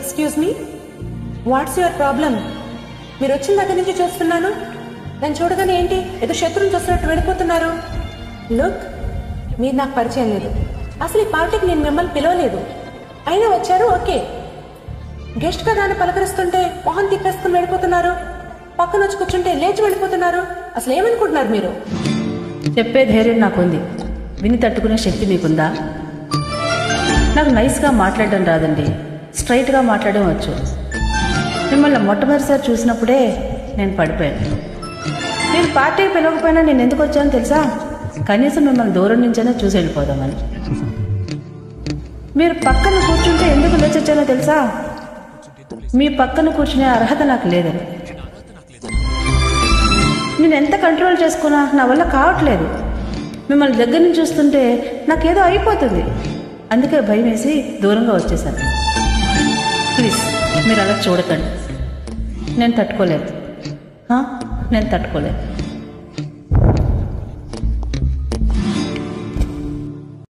Excuse me, what's your problem? మీరు వచ్చిన దగ్గర నుంచి చూస్తున్నాను, నేను చూడగానే ఏంటి ఏదో శత్రువుని చూస్తున్నట్టు వెళ్ళిపోతున్నారు. లుక్, మీరు నాకు పరిచయం లేదు, అసలు ఈ పార్టీకి నేను మిమ్మల్ని పిలవలేదు, అయినా వచ్చారు. ఓకే, గెస్ట్ కదా అని పలకరిస్తుంటే మొహం తిప్పేసుకుని వెళ్ళిపోతున్నారు, పక్కన వచ్చి కూర్చుంటే లేచి వెళ్ళిపోతున్నారు. అసలు ఏమనుకుంటున్నారు మీరు? చెప్పే ధైర్యం నాకుంది, విని తట్టుకునే శక్తి మీకుందా? నాకు నైస్గా మాట్లాడడం రాదండి, స్ట్రైట్గా మాట్లాడడం వచ్చు. మిమ్మల్ని మొట్టమొదటిసారి చూసినప్పుడే నేను పడిపోయాను. నేను పార్టీకి పిలవకపోయినా నేను ఎందుకు వచ్చానో తెలుసా? కనీసం మిమ్మల్ని దూరం నుంచైనా చూసి వెళ్ళిపోదామని. మీరు పక్కన కూర్చుంటే ఎందుకు లేచొచ్చానో తెలుసా? మీ పక్కన కూర్చునే అర్హత నాకు లేదని. నేను ఎంత కంట్రోల్ చేసుకున్నా నా వల్ల కావట్లేదు. మిమ్మల్ని దగ్గర నుంచి చూస్తుంటే నాకేదో అయిపోతుంది, అందుకే భయం వేసి దూరంగా వచ్చేసాను. ప్లీజ్ మీరు అలా చూడకండి, నేను తట్టుకోలేదు.